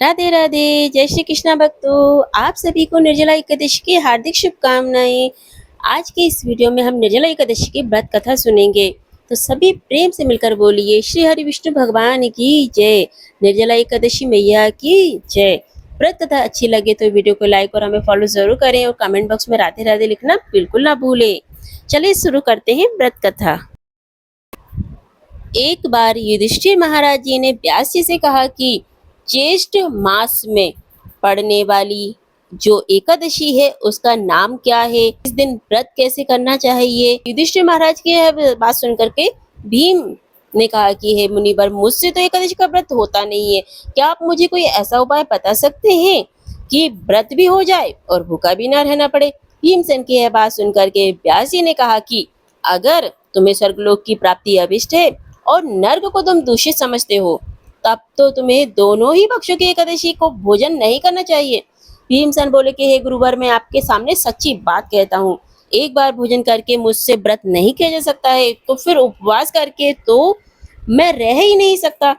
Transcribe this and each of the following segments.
राधे राधे, जय श्री कृष्णा भक्तों। आप सभी को निर्जला एकादशी की हार्दिक शुभकामनाएं। आज की इस वीडियो में हम निर्जला एकादशी की व्रत कथा सुनेंगे, तो सभी प्रेम से मिलकर बोलिए श्री हरि विष्णु भगवान की जय, निर्जला एकादशी मैया की जय। व्रत कथा अच्छी लगे तो वीडियो को लाइक और हमें फॉलो जरूर करें और कमेंट बॉक्स में राधे राधे लिखना बिल्कुल ना भूलें। चलिए शुरू करते हैं व्रत कथा। एक बार युधिष्ठिर महाराज जी ने व्यास जी से कहा कि ज्येष्ठ मास में पड़ने वाली जो एकादशी है उसका नाम क्या है, इस दिन व्रत कैसे करना चाहिए। युधिष्ठिर महाराज की यह बात सुनकर के भीम ने कहा कि हे मुनिवर, मुझसे तो एकादशी का व्रत होता नहीं है, क्या आप मुझे कोई ऐसा उपाय बता सकते हैं कि व्रत भी हो जाए और भूखा भी ना रहना पड़े। भीमसेन की यह बात सुनकर के व्यास जी ने कहा कि अगर तुम्हें स्वर्गलोक की प्राप्ति अभिष्ट है और नर्क को तुम दूषित समझते हो, तब तो तुम्हें दोनों ही पक्षों की एकादशी को भोजन नहीं करना चाहिए। भीमसेन बोले कि हे गुरुवर, मैं आपके सामने सच्ची बात कहता हूँ, एक बार भोजन करके मुझसे व्रत नहीं किया जा सकता है, तो फिर उपवास करके तो मैं रह ही नहीं सकता,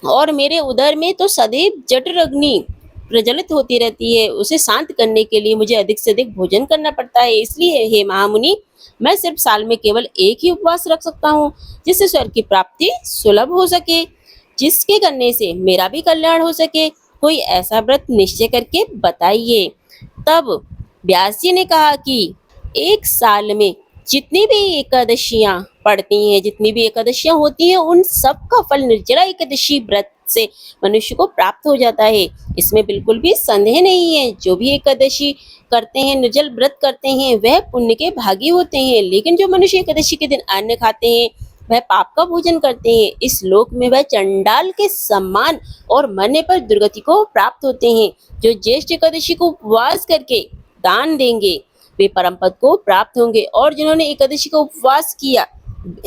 और मेरे उदर में तो सदैव जठर अग्नि प्रज्वलित होती रहती है। उसे शांत करने के लिए मुझे अधिक से अधिक भोजन करना पड़ता है। इसलिए हे महामुनि, मैं सिर्फ साल में केवल एक ही उपवास रख सकता हूँ, जिससे स्वर्ग की प्राप्ति सुलभ हो सके, जिसके करने से मेरा भी कल्याण हो सके। कोई ऐसा व्रत निश्चय करके बताइए। तब व्यास जी ने कहा कि एक साल में जितनी भी एकादशियां पड़ती हैं, जितनी भी एकादशियां होती हैं, उन सब का फल निर्जला एकादशी व्रत से मनुष्य को प्राप्त हो जाता है। इसमें बिल्कुल भी संदेह नहीं है। जो भी एकादशी करते हैं, निर्जल व्रत करते हैं, वह पुण्य के भागी होते हैं। लेकिन जो मनुष्य एकादशी के दिन अन्न खाते हैं, वह पाप का भोजन करते हैं। इस लोक में वह चंडाल के सम्मान और मरने पर दुर्गति को प्राप्त होते हैं। जो ज्येष्ठ एकादशी को उपवास करके दान देंगे, वे परम पद को प्राप्त होंगे। और जिन्होंने एकादशी का उपवास किया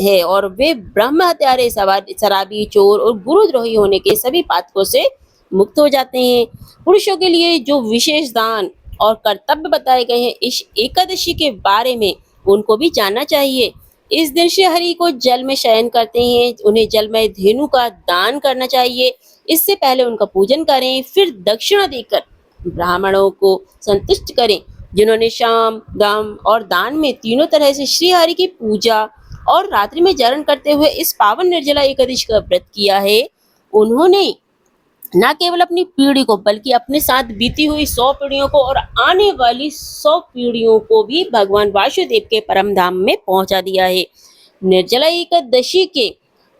है और वे ब्रह्म हत्यारे, शराबी, चोर और गुरुद्रोही होने के सभी पातकों से मुक्त हो जाते हैं। पुरुषों के लिए जो विशेष दान और कर्तव्य बताए गए हैं इस एकादशी के बारे में उनको भी जानना चाहिए। इस दिन श्री हरि को जल में शयन करते हैं, उन्हें जल में धेनु का दान करना चाहिए। इससे पहले उनका पूजन करें, फिर दक्षिणा देकर ब्राह्मणों को संतुष्ट करें। जिन्होंने शाम, दाम और दान में तीनों तरह से श्री हरि की पूजा और रात्रि में जागरण करते हुए इस पावन निर्जला एकादशी का व्रत किया है, उन्होंने न केवल अपनी पीढ़ी को बल्कि अपने साथ बीती हुई 100 पीढ़ियों को और आने वाली 100 पीढ़ियों को भी भगवान वासुदेव के परम धाम में पहुंचा दिया है। निर्जला एकादशी के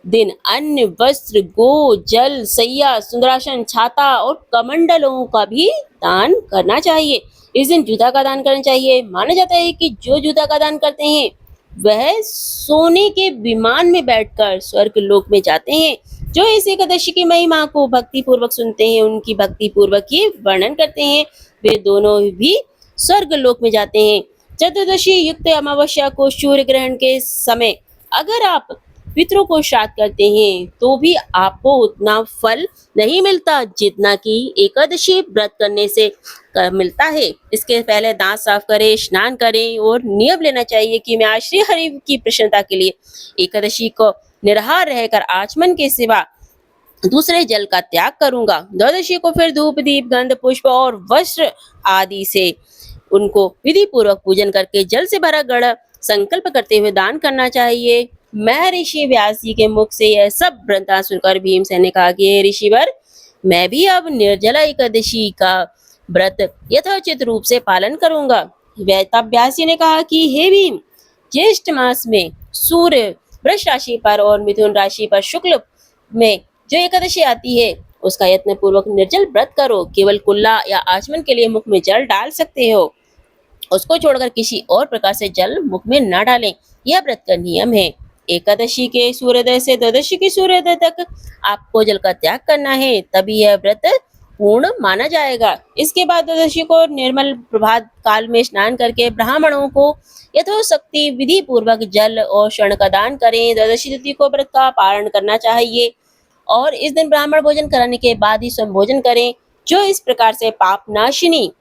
दिन अन्न, वस्त्र, गो, जल, सैया, सुंदरासन, छाता और कमंडलों का भी दान करना चाहिए। इस दिन जूता का दान करना चाहिए। माना जाता है कि जो जूता का दान करते हैं वह सोने के विमान में बैठकर स्वर्ग लोक में जाते हैं। जो इस एकादशी की महिमा को भक्ति पूर्वक सुनते हैं, उनकी भक्ति पूर्वक ही वर्णन करते हैं, वे दोनों भी स्वर्ग लोक में जाते हैं। चतुर्दशी युक्त अमावस्या को सूर्य ग्रहण के समय अगर आप पितरों को श्राद्ध करते हैं तो भी आपको उतना फल नहीं मिलता जितना कि एकादशी व्रत करने से मिलता है। इसके पहले दांत साफ करें, स्नान करें और नियम लेना चाहिए कि मैं आज श्री हरि की प्रसन्नता के लिए एकादशी को निराहार रहकर आचमन के सिवा दूसरे जल का त्याग करूंगा। द्वादशी को फिर धूप, दीप, गंध, पुष्प और वस्त्र आदि से उनको विधि पूर्वक पूजन करके जल से भरा गढ़ संकल्प करते हुए दान करना चाहिए। महर्षि व्यास जी के मुख से यह सब वृत्तांत सुनकर भीमसेन ने कहा कि हे ऋषिवर, मैं भी अब निर्जला एकादशी का व्रत यथोचित रूप से पालन करूंगा। तब व्यास जी ने कहा कि हे भीम, ज्येष्ठ मास में सूर्य वृष राशि पर और मिथुन राशि पर शुक्ल में जो एकादशी आती है उसका यत्न पूर्वक निर्जल व्रत करो। केवल कुल्ला या आचमन के लिए मुख में जल डाल सकते हो, उसको छोड़कर किसी और प्रकार से जल मुख में न डालें। यह व्रत का नियम है। एकादशी के सूर्योदय से द्वादशी के सूर्योदय तक आपको जल का त्याग करना है, तभी यह व्रत पूर्ण माना जाएगा। इसके बाद द्वादशी को निर्मल प्रभात काल में स्नान करके ब्राह्मणों को यथोशक्ति विधि पूर्वक जल और स्वर्ण का दान करें। द्वादशी तिथि को व्रत का पालन करना चाहिए और इस दिन ब्राह्मण भोजन कराने के बाद ही स्वयं भोजन करें। जो इस प्रकार से पाप नाशिनी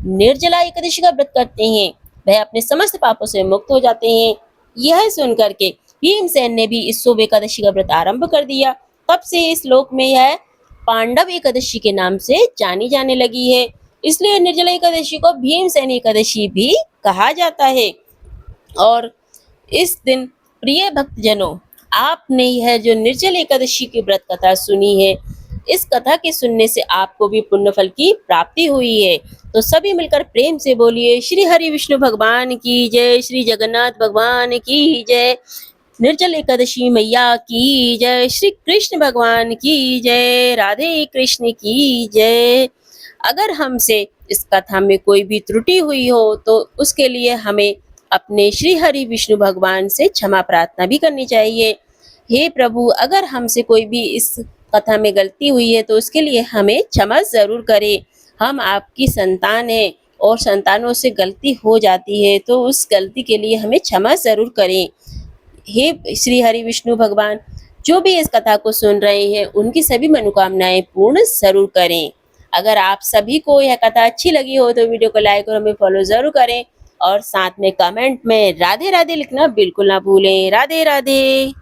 निर्जला एकादशी का व्रत करते हैं वह अपने समस्त पापों से मुक्त हो जाते हैं। यह सुनकर के भीमसेन ने भी इस शुभ एकादशी का व्रत आरंभ कर दिया। तब से इस लोक में यह पांडव एकादशी के नाम से जानी जाने लगी है। इसलिए निर्जला एकादशी को भीमसेनी एकादशी भी कहा जाता है। और इस दिन प्रिय भक्तजनों, आपने यह जो निर्जल एकादशी की व्रत कथा सुनी है, इस कथा के सुनने से आपको भी पुण्य फल की प्राप्ति हुई है। तो सभी मिलकर प्रेम से बोलिए श्री हरि विष्णु भगवान की जय, श्री जगन्नाथ भगवान की जय, निर्जल एकादशी मैया की जय, श्री कृष्ण भगवान की जय, राधे कृष्ण की जय। अगर हमसे इस कथा में कोई भी त्रुटि हुई हो तो उसके लिए हमें अपने श्री हरि विष्णु भगवान से क्षमा प्रार्थना भी करनी चाहिए। हे प्रभु, अगर हमसे कोई भी इस कथा में गलती हुई है तो उसके लिए हमें क्षमा जरूर करें। हम आपकी संतान हैं और संतानों से गलती हो जाती है तो उस गलती के लिए हमें क्षमा जरूर करें। हे श्री हरि विष्णु भगवान, जो भी इस कथा को सुन रहे हैं उनकी सभी मनोकामनाएं पूर्ण जरूर करें। अगर आप सभी को यह कथा अच्छी लगी हो तो वीडियो को लाइक और हमें फॉलो जरूर करें और साथ में कमेंट में राधे राधे लिखना बिल्कुल ना भूलें। राधे राधे।